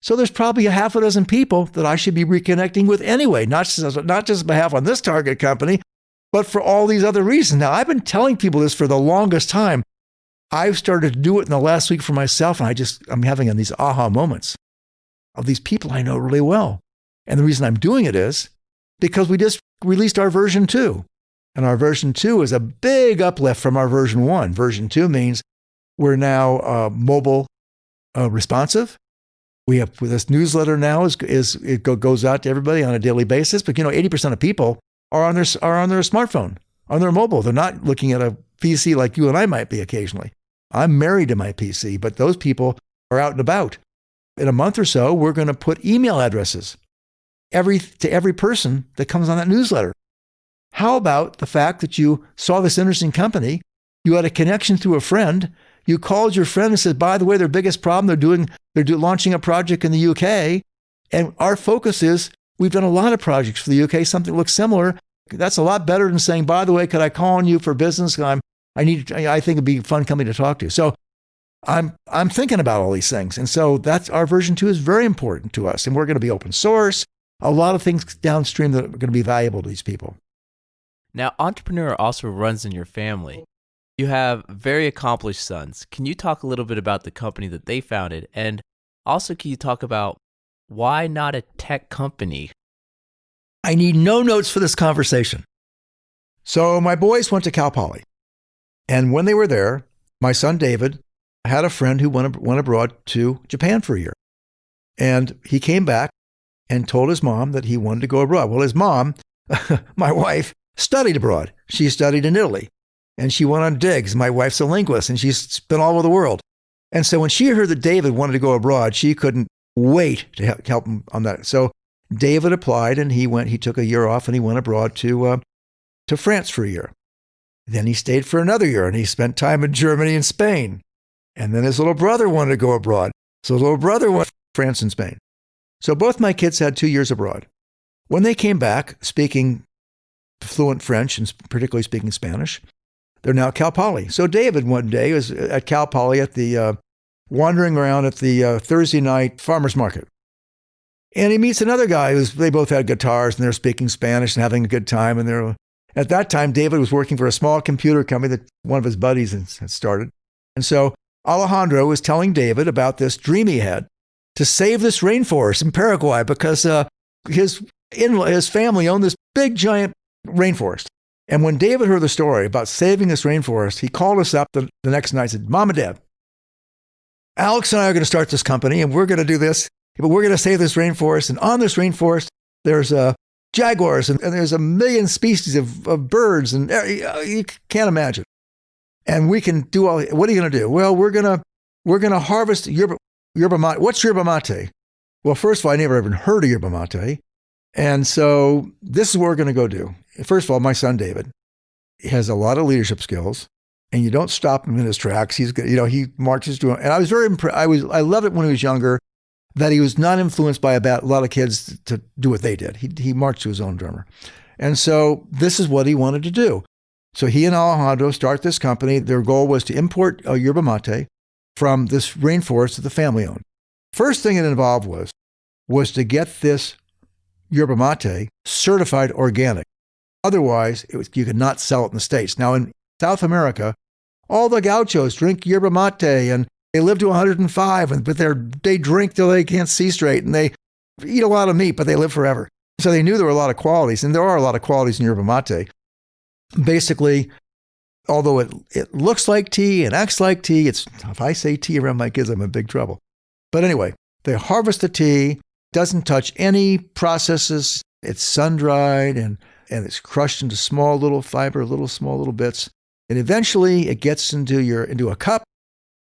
So there's probably a half a dozen people that I should be reconnecting with anyway, not just on behalf on this target company, but for all these other reasons. Now, I've been telling people this for the longest time. I've started to do it in the last week for myself, and I'm having these aha moments of these people I know really well. And the reason I'm doing it is because we just released our version 2. And our version 2 is a big uplift from our version 1. Version 2 means we're now mobile responsive. We have this newsletter now goes out to everybody on a daily basis. But 80% of people are on their smartphone, on their mobile. They're not looking at a PC like you and I might be occasionally. I'm married to my PC, but those people are out and about. In a month or so, we're going to put email addresses to every person that comes on that newsletter. How about the fact that you saw this interesting company, you had a connection through a friend, you called your friend and said, by the way, their biggest problem, they're launching a project in the UK, and our focus is, we've done a lot of projects for the UK, something that looks similar. That's a lot better than saying, by the way, could I call on you for business? I think it'd be a fun company to talk to. So I'm thinking about all these things. And so that's our version 2 is very important to us. And we're going to be open source, a lot of things downstream that are going to be valuable to these people. Now, entrepreneur also runs in your family. You have very accomplished sons. Can you talk a little bit about the company that they founded? And also, can you talk about why not a tech company? I need no notes for this conversation. So my boys went to Cal Poly. And when they were there, my son David had a friend who went abroad to Japan for a year. And he came back and told his mom that he wanted to go abroad. Well, his mom, my wife, studied abroad. She studied in Italy. And she went on digs. My wife's a linguist, and she's been all over the world. And so when she heard that David wanted to go abroad, she couldn't wait to help him on that. So David applied, and he took a year off, and he went abroad to France for a year. Then he stayed for another year, and he spent time in Germany and Spain. And then his little brother wanted to go abroad. So his little brother went to France and Spain. So both my kids had 2 years abroad. When they came back, speaking fluent French and particularly speaking Spanish, they're now at Cal Poly. So David one day was at Cal Poly at the wandering around at the Thursday night farmers market. And he meets another guy they both had guitars, and they're speaking Spanish and having a good time. And at that time, David was working for a small computer company that one of his buddies had started. And so Alejandro was telling David about this dream he had to save this rainforest in Paraguay because his family owned this big, giant rainforest. And when David heard the story about saving this rainforest, he called us up the next night and said, Mom and Dad, Alex and I are going to start this company, and we're going to do this, but we're going to save this rainforest. And on this rainforest, there's jaguars, and there's 1 million species of birds, and you can't imagine. And we can do all. What are you going to do? Well, we're going to harvest yerba mate. What's yerba mate? Well, first of all, I never even heard of yerba mate. And so this is what we're going to go do. First of all, my son, David, has a lot of leadership skills, and you don't stop him in his tracks. He marches through. And I was very impressed. I loved it when he was younger that he was not influenced by a lot of kids to do what they did. He marched to his own drummer. And so this is what he wanted to do. So he and Alejandro start this company. Their goal was to import yerba mate from this rainforest that the family owned. First thing it involved was to get this yerba mate certified organic. Otherwise, you could not sell it in the States. Now, in South America, all the gauchos drink yerba mate, and they live to 105, but they drink till they can't see straight, and they eat a lot of meat, but they live forever. So they knew there were a lot of qualities, and there are a lot of qualities in yerba mate. Basically, although it looks like tea and acts like tea, if I say tea around my kids, I'm in big trouble. But anyway, they harvest the tea, doesn't touch any processes. It's sun-dried, and it's crushed into small little fiber, small little bits. And eventually it gets into a cup,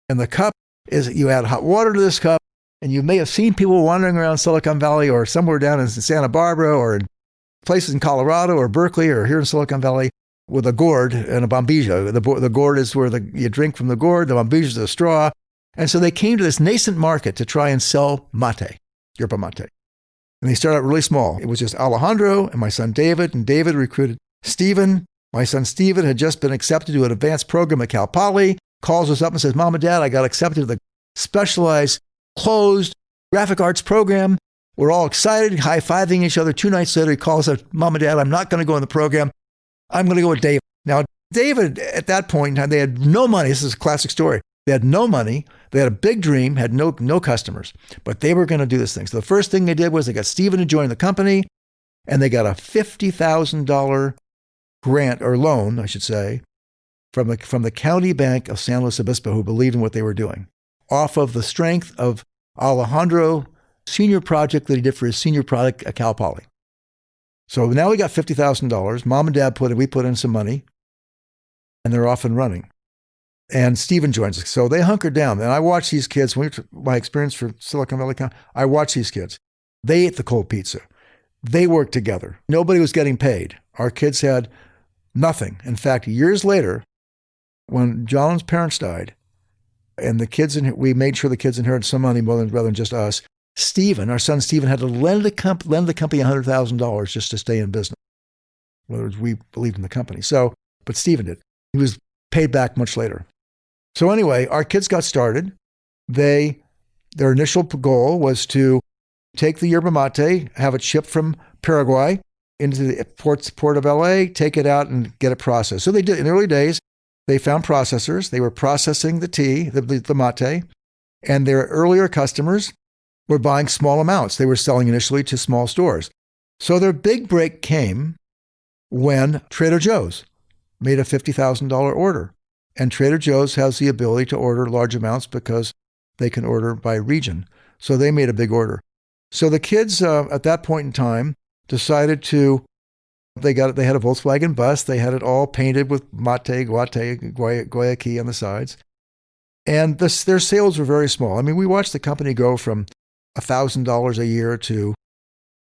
and the cup is, you add hot water to this cup, and you may have seen people wandering around Silicon Valley or somewhere down in Santa Barbara or in places in Colorado or Berkeley or here in Silicon Valley with a gourd and a bombilla. The gourd is where you drink from the gourd, the bombilla is the straw. And so they came to this nascent market to try and sell mate, yerba mate. And they started out really small. It was just Alejandro and my son David, and David recruited Stephen. My son Stephen had just been accepted to an advanced program at Cal Poly, calls us up and says, Mom and Dad, I got accepted to the specialized closed graphic arts program. We're all excited, high-fiving each other. 2 nights later, he calls us, Mom and Dad, I'm not going to go in the program. I'm going to go with David. Now, David, at that point in time, they had no money. This is a classic story. They had no money. They had a big dream, had no customers, but they were going to do this thing. So the first thing they did was they got Stephen to join the company, and they got a $50,000 grant, or loan, I should say, from the County Bank of San Luis Obispo, who believed in what they were doing, off of the strength of Alejandro senior project that he did for his senior product at Cal Poly. So now we got $50,000. Mom and Dad we put in some money, and they're off and running. And Stephen joins us. So they hunkered down. And I watched these kids. My experience for Silicon Valley, I watched these kids. They ate the cold pizza. They worked together. Nobody was getting paid. Our kids had nothing. In fact, years later, when John's parents died, and we made sure the kids inherited some money rather than just us, Stephen, our son Stephen, had to lend the company $100,000 just to stay in business. In other words, we believed in the company. But Stephen did. He was paid back much later. So anyway, our kids got started. Their initial goal was to take the yerba mate, have it shipped from Paraguay into the port of LA, take it out and get it processed. So they did. In the early days, they found processors. They were processing the tea, the mate, and their earlier customers were buying small amounts. They were selling initially to small stores. So their big break came when Trader Joe's made a $50,000 order. And Trader Joe's has the ability to order large amounts because they can order by region. So they made a big order. So the kids at that point in time decided they had a Volkswagen bus. They had it all painted with mate, Guayaquil on the sides. And their sales were very small. I mean, we watched the company go from $1,000 a year to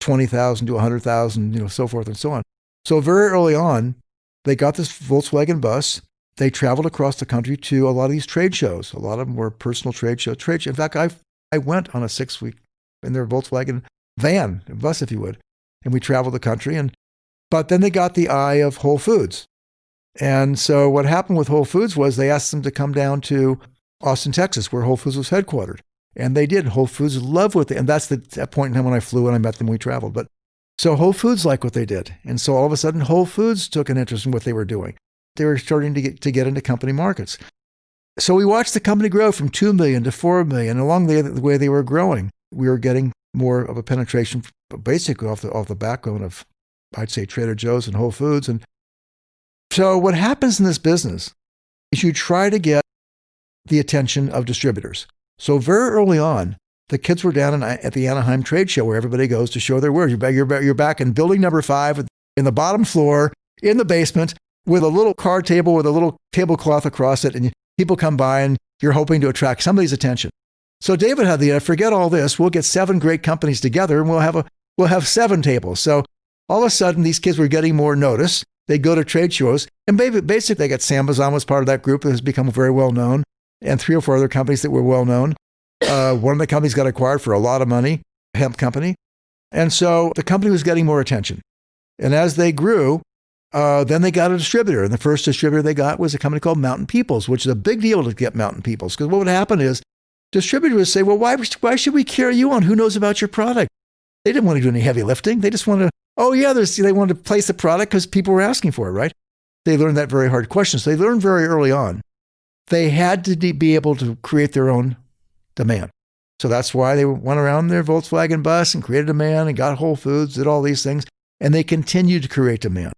$20,000 to $100,000, so forth and so on. So very early on, they got this Volkswagen bus. They traveled across the country to a lot of these trade shows. A lot of them were personal trade shows. In fact, I went on a 6-week in their Volkswagen van, bus, if you would, and we traveled the country. But then they got the eye of Whole Foods. And so what happened with Whole Foods was they asked them to come down to Austin, Texas, where Whole Foods was headquartered. And they did. Whole Foods loved what and that's that point in time when I flew and I met them, we traveled. But so Whole Foods liked what they did. And so all of a sudden, Whole Foods took an interest in what they were doing. They were starting to get into company markets. So we watched the company grow from 2 million to 4 million. Along the way they were growing, we were getting more of a penetration, basically off the backbone of, I'd say, Trader Joe's and Whole Foods. And so what happens in this business is you try to get the attention of distributors. So very early on, the kids were down at the Anaheim trade show where everybody goes to show their wares. You're back in building number 5 in the bottom floor in the basement with a little card table with a little tablecloth across it, and people come by and you're hoping to attract somebody's attention. So David had the idea, forget all this, we'll get 7 great companies together and we'll have 7 tables. So all of a sudden these kids were getting more notice. They go to trade shows, and basically they got Sambazon was part of that group that has become very well known, and 3 or 4 other companies that were well known. One of the companies got acquired for a lot of money, a hemp company. And so the company was getting more attention. And as they grew, then they got a distributor. And the first distributor they got was a company called Mountain Peoples, which is a big deal to get Mountain Peoples. Because what would happen is distributors would say, well, why should we carry you on? Who knows about your product? They didn't want to do any heavy lifting. They just wanted to, they wanted to place the product because people were asking for it, right? They learned that very hard question. So they learned very early on. They had to be able to create their own demand. So that's why they went around their Volkswagen bus and created demand and got Whole Foods, did all these things. And they continued to create demand.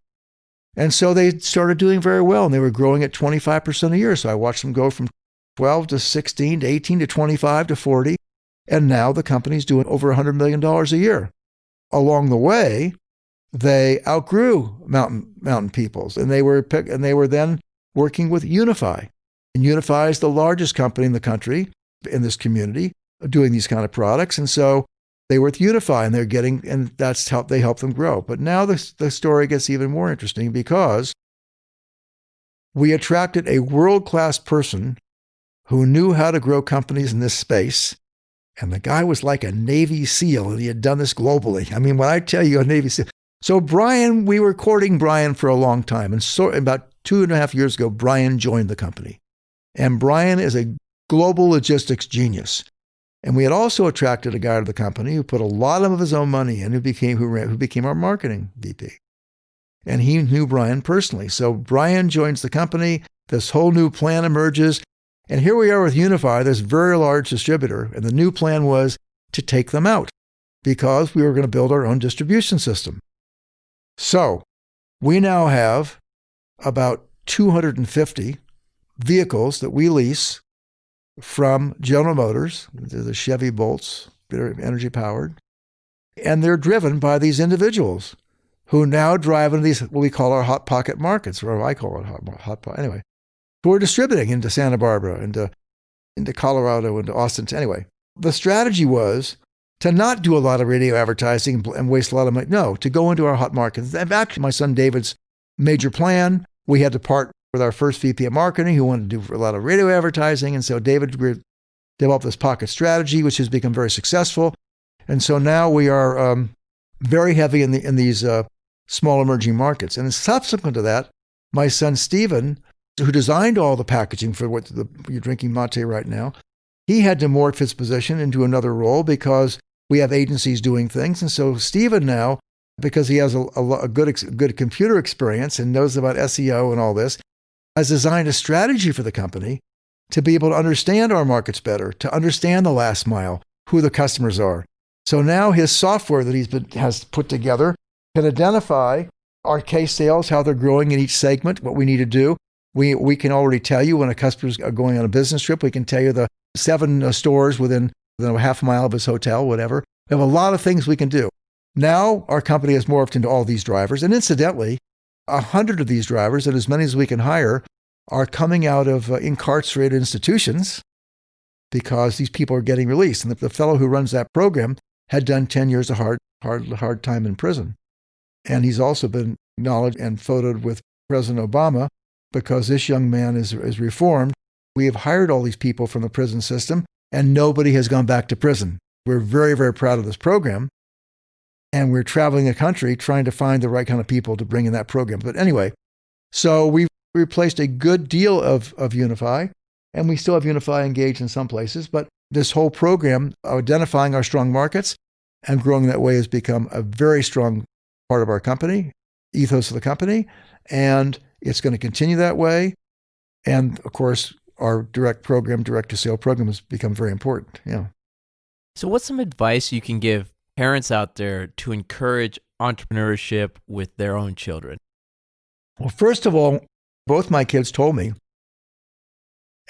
And so they started doing very well, and they were growing at 25% a year. So I watched them go from 12 to 16 to 18 to 25 to 40. And now the company's doing over $100 million a year. Along the way, they outgrew Mountain Peoples, and they were then working with Unify. And Unify is the largest company in the country, in this community, doing these kind of products. And so they were with Unify, and that's how they helped them grow. But now the story gets even more interesting because we attracted a world-class person who knew how to grow companies in this space. And the guy was like a Navy SEAL, and he had done this globally. I mean, when I tell you a Navy SEAL. So Brian, we were courting Brian for a long time. And so about 2.5 years ago, Brian joined the company. And Brian is a global logistics genius. And we had also attracted a guy to the company who put a lot of his own money in, who became our marketing VP. And he knew Brian personally. So Brian joins the company. This whole new plan emerges. And here we are with Unify, this very large distributor. And the new plan was to take them out because we were going to build our own distribution system. So we now have about 250 vehicles that we lease from General Motors. They're the Chevy Bolts, they're energy powered. And they're driven by these individuals who now drive into these, what we call our hot pocket markets, or I call it hot pocket. Anyway, who are distributing into Santa Barbara, into Colorado, into Austin. Anyway, the strategy was to not do a lot of radio advertising and waste a lot of money. No, to go into our hot markets. Actually, my son David's major plan, we had to part with our first VP of marketing who wanted to do a lot of radio advertising. And so David developed this pocket strategy, which has become very successful. And so now we are very heavy in these small emerging markets. And subsequent to that, my son Stephen, who designed all the packaging for what you're drinking mate right now, he had to morph his position into another role because we have agencies doing things. And so Stephen now, because he has a good computer experience and knows about SEO and all this, has designed a strategy for the company to be able to understand our markets better, to understand the last mile, who the customers are. So now his software that has put together can identify our case sales, how they're growing in each segment, what we need to do. We can already tell you when a customer's going on a business trip. We can tell you the 7 stores within a half mile of his hotel, whatever. We have a lot of things we can do. Now our company has morphed into all these drivers. And incidentally, 100 of these drivers, and as many as we can hire, are coming out of incarcerated institutions because these people are getting released. And the fellow who runs that program had done 10 years of hard time in prison. And he's also been acknowledged and photoed with President Obama because this young man is reformed. We have hired all these people from the prison system, and nobody has gone back to prison. We're very, very proud of this program. And we're traveling the country trying to find the right kind of people to bring in that program. But anyway, so we've replaced a good deal of Unify, and we still have Unify engaged in some places. But this whole program, identifying our strong markets and growing that way, has become a very strong part of our company, ethos of the company. And it's going to continue that way. And of course, our direct-to-sale program has become very important. Yeah. So what's some advice you can give parents out there to encourage entrepreneurship with their own children? Well, first of all, both my kids told me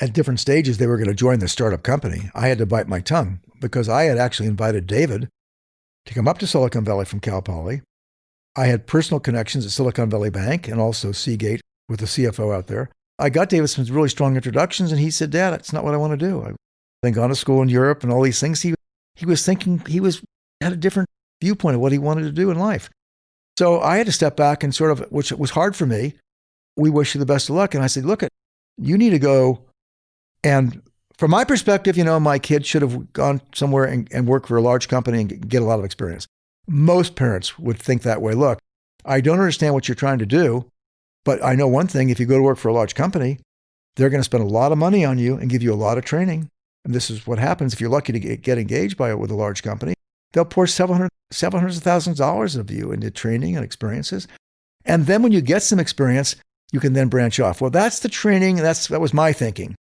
at different stages they were going to join the startup company. I had to bite my tongue because I had actually invited David to come up to Silicon Valley from Cal Poly. I had personal connections at Silicon Valley Bank and also Seagate with the CFO out there. I got David some really strong introductions, and he said, "Dad, that's not what I want to do. I've been gone to school in Europe and all these things." He was thinking, had a different viewpoint of what he wanted to do in life. So I had to step back and sort of, which was hard for me. We wish you the best of luck. And I said, look, you need to go. And from my perspective, my kid should have gone somewhere and worked for a large company and get a lot of experience. Most parents would think that way. Look, I don't understand what you're trying to do, but I know one thing. If you go to work for a large company, they're going to spend a lot of money on you and give you a lot of training. And this is what happens if you're lucky to get engaged with a large company. They'll pour $700,000 of dollars of you into training and experiences. And then when you get some experience, you can then branch off. Well, that's the training. That was my thinking.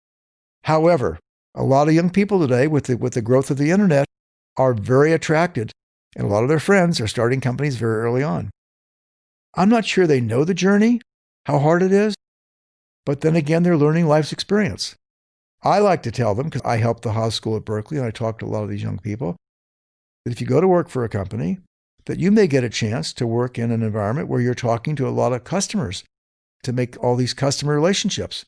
However, a lot of young people today, with the growth of the internet, are very attracted, and a lot of their friends are starting companies very early on. I'm not sure they know the journey, how hard it is, but then again, they're learning life's experience. I like to tell them, because I helped the Haas School at Berkeley, and I talk to a lot of these young people, that if you go to work for a company, that you may get a chance to work in an environment where you're talking to a lot of customers to make all these customer relationships.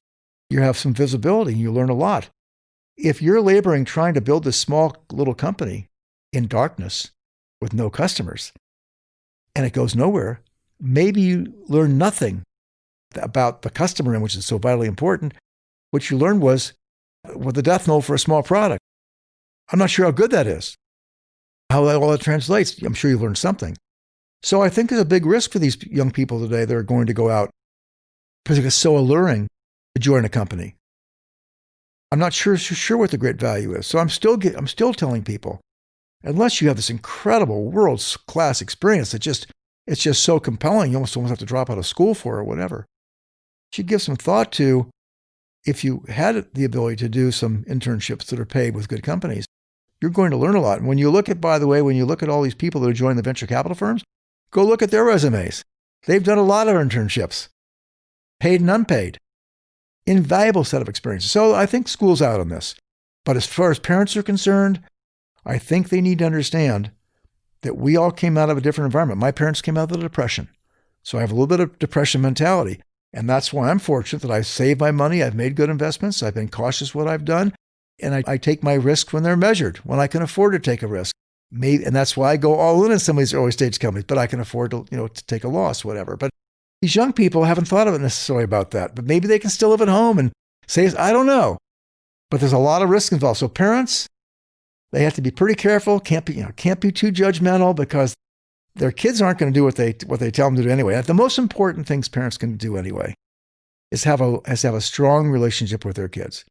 You have some visibility, and you learn a lot. If you're laboring trying to build this small little company in darkness with no customers, and it goes nowhere, maybe you learn nothing about the customer, which is so vitally important. What you learned was the death knell for a small product. I'm not sure how good that is, how all that translates. I'm sure you learned something. So I think there's a big risk for these young people today that are going to go out because it's so alluring to join a company. I'm not sure what the great value is. So I'm still telling people, unless you have this incredible world-class experience that it's just so compelling, you almost have to drop out of school for it or whatever. You should give some thought to, if you had the ability to do some internships that are paid with good companies, you're going to learn a lot. And when you look at all these people that are joining the venture capital firms, go look at their resumes. They've done a lot of internships, paid and unpaid. Invaluable set of experiences. So I think school's out on this. But as far as parents are concerned, I think they need to understand that we all came out of a different environment. My parents came out of the Depression. So I have a little bit of Depression mentality. And that's why I'm fortunate that I saved my money. I've made good investments. I've been cautious what I've done. And I take my risks when they're measured, when I can afford to take a risk. And that's why I go all in some of these early stage companies, but I can afford to take a loss, whatever. But these young people haven't thought of it necessarily about that. But maybe they can still live at home and say, I don't know. But there's a lot of risk involved. So parents, they have to be pretty careful. Can't be too judgmental, because their kids aren't going to do what they tell them to do anyway. The most important things parents can do anyway is have a strong relationship with their kids.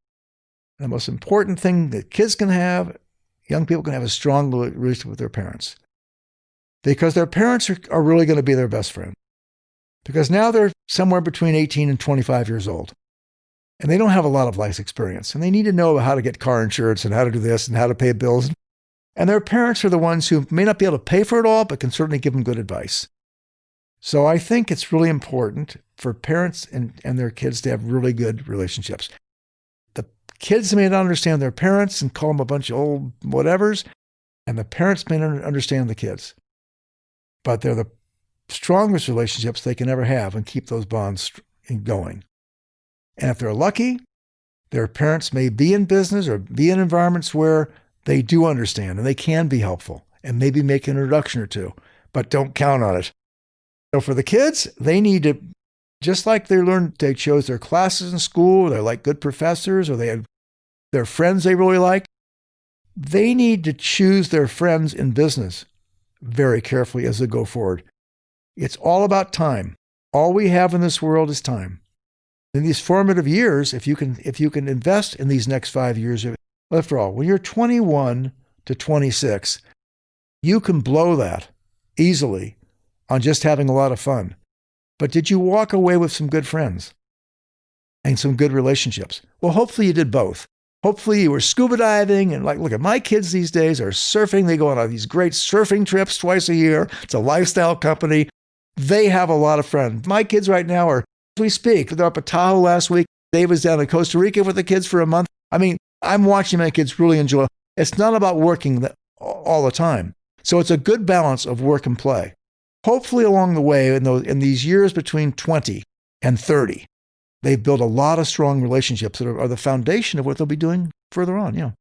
The most important thing that kids can have, young people can have, a strong relationship with their parents, because their parents are really going to be their best friend. Because now they're somewhere between 18 and 25 years old, and they don't have a lot of life experience, and they need to know how to get car insurance and how to do this and how to pay bills. And their parents are the ones who may not be able to pay for it all, but can certainly give them good advice. So I think it's really important for parents and their kids to have really good relationships. The kids may not understand their parents and call them a bunch of old whatevers, and the parents may not understand the kids. But they're the strongest relationships they can ever have, and keep those bonds going. And if they're lucky, their parents may be in business or be in environments where they do understand and they can be helpful and maybe make an introduction or two, but don't count on it. So for the kids, they need to, just like they chose their classes in school, they're like good professors, or they had their friends they really like, they need to choose their friends in business very carefully as they go forward. It's all about time. All we have in this world is time. In these formative years, if you can invest in these next 5 years, after all, when you're 21 to 26, you can blow that easily on just having a lot of fun. But did you walk away with some good friends and some good relationships? Well, hopefully you did both. Hopefully you were scuba diving, and look at my kids these days are surfing. They go on these great surfing trips twice a year. It's a lifestyle company. They have a lot of friends. My kids right now as we speak, they're up at Tahoe last week. Dave was down in Costa Rica with the kids for a month. I mean, I'm watching my kids really enjoy. It's not about working all the time. So it's a good balance of work and play. Hopefully along the way, in these years between 20 and 30, they've built a lot of strong relationships that are the foundation of what they'll be doing further on. Yeah,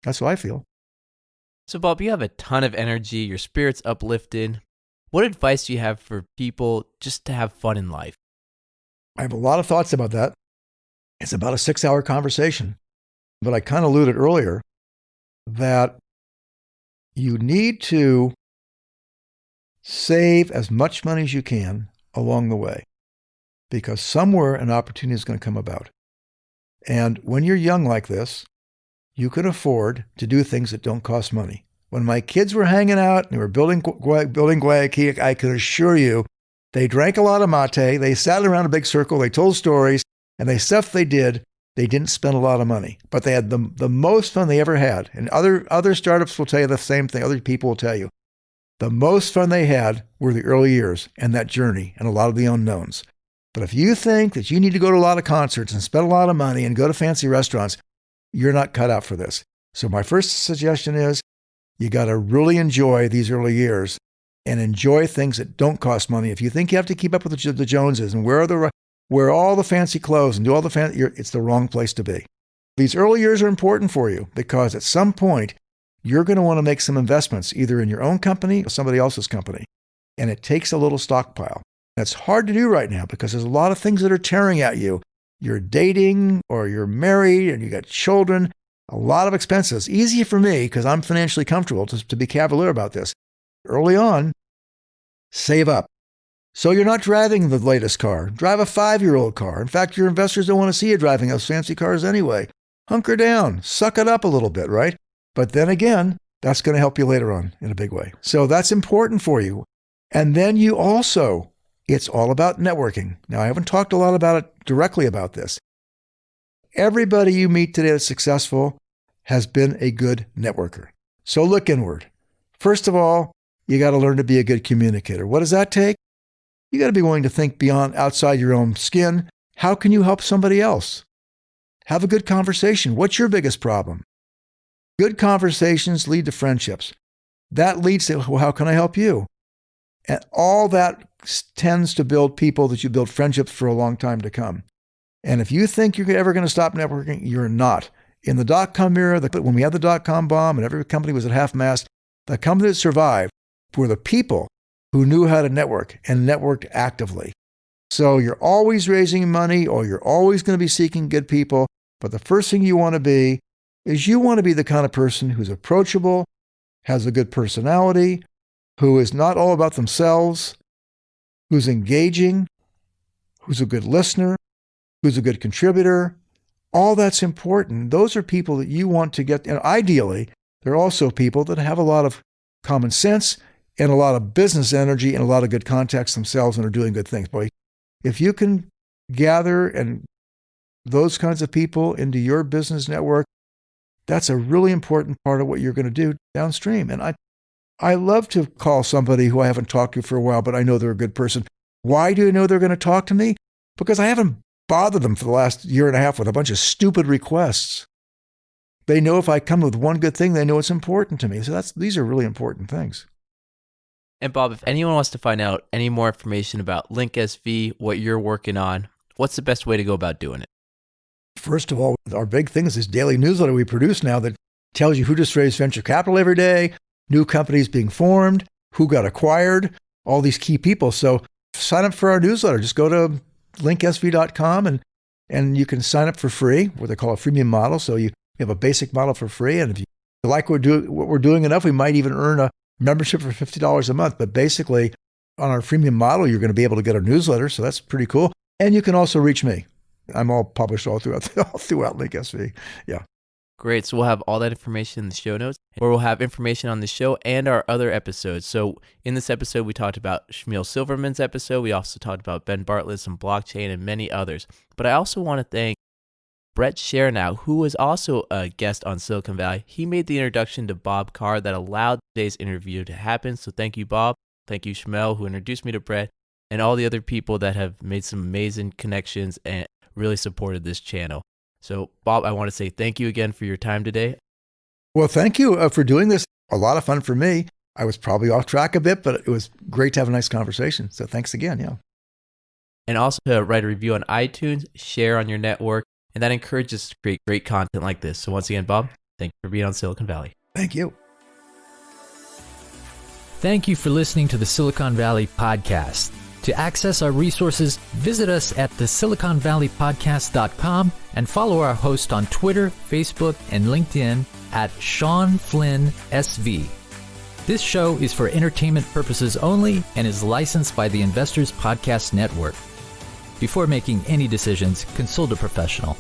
that's what I feel. So Bob, you have a ton of energy. Your spirit's uplifted. What advice do you have for people just to have fun in life? I have a lot of thoughts about that. It's about a 6-hour conversation. But I kind of alluded earlier that you need to Save as much money as you can along the way, because somewhere an opportunity is going to come about. And when you're young like this, you can afford to do things that don't cost money. When my kids were hanging out and they were building Guayaquil, I can assure you, they drank a lot of mate, they sat around a big circle, they told stories, and the stuff they didn't spend a lot of money. But they had the most fun they ever had. And other startups will tell you the same thing. Other people will tell you. The most fun they had were the early years and that journey and a lot of the unknowns. But if you think that you need to go to a lot of concerts and spend a lot of money and go to fancy restaurants, you're not cut out for this. So my first suggestion is you got to really enjoy these early years and enjoy things that don't cost money. If you think you have to keep up with the Joneses and wear all the fancy clothes and do all the fancy, it's the wrong place to be. These early years are important for you because at some point, you're going to want to make some investments, either in your own company or somebody else's company. And it takes a little stockpile. That's hard to do right now because there's a lot of things that are tearing at you. You're dating or you're married and you got children, a lot of expenses. Easy for me because I'm financially comfortable to be cavalier about this. Early on, save up. So you're not driving the latest car. Drive a 5-year-old car. In fact, your investors don't want to see you driving those fancy cars anyway. Hunker down. Suck it up a little bit, right? But then again, that's going to help you later on in a big way. So that's important for you. And then you also, it's all about networking. Now, I haven't talked a lot about it directly about this. Everybody you meet today that's successful has been a good networker. So look inward. First of all, you got to learn to be a good communicator. What does that take? You got to be willing to think outside your own skin. How can you help somebody else? Have a good conversation. What's your biggest problem? Good conversations lead to friendships. That leads to, well, how can I help you? And all that tends to build people that you build friendships for a long time to come. And if you think you're ever going to stop networking, you're not. In the dot-com era, when we had the dot-com bomb and every company was at half-mast, the company that survived were the people who knew how to network and networked actively. So you're always raising money or you're always going to be seeking good people. But the first thing you want to be is you want to be the kind of person who's approachable, has a good personality, who is not all about themselves, who's engaging, who's a good listener, who's a good contributor. All that's important. Those are people that you want to get. And ideally, they're also people that have a lot of common sense and a lot of business energy and a lot of good contacts themselves and are doing good things. Boy, if you can gather and those kinds of people into your business network, that's a really important part of what you're going to do downstream. And I love to call somebody who I haven't talked to for a while, but I know they're a good person. Why do you know they're going to talk to me? Because I haven't bothered them for the last year and a half with a bunch of stupid requests. They know if I come with one good thing, they know it's important to me. So these are really important things. And Bob, if anyone wants to find out any more information about LinkSV, what you're working on, what's the best way to go about doing it? First of all, our big thing is this daily newsletter we produce now that tells you who just raised venture capital every day, new companies being formed, who got acquired, all these key people. So sign up for our newsletter. Just go to linksv.com and you can sign up for free, what they call a freemium model. So you have a basic model for free. And if you like what we're doing enough, we might even earn a membership for $50 a month. But basically, on our freemium model, you're going to be able to get our newsletter. So that's pretty cool. And you can also reach me. I'm all published all throughout LinkSV. Yeah. Great. So we'll have all that information in the show notes, where we'll have information on the show and our other episodes. So in this episode, we talked about Shmuel Silverman's episode. We also talked about Ben Bartlett's and blockchain and many others. But I also want to thank Brett Chernow, who was also a guest on Silicon Valley. He made the introduction to Bob Karr that allowed today's interview to happen. So thank you, Bob. Thank you, Shmuel, who introduced me to Brett, and all the other people that have made some amazing connections and really supported this channel. So, Bob, I want to say thank you again for your time today. Well, thank you for doing this. A lot of fun for me. I was probably off track a bit, but it was great to have a nice conversation. So thanks again. Yeah. And also to write a review on iTunes, share on your network, and that encourages us to create great content like this. So once again, Bob, thank you for being on Silicon Valley. Thank you. Thank you for listening to the Silicon Valley Podcast. To access our resources, visit us at thesiliconvalleypodcast.com and follow our host on Twitter, Facebook, and LinkedIn at Sean Flynn SV. This show is for entertainment purposes only and is licensed by the Investors Podcast Network. Before making any decisions, consult a professional.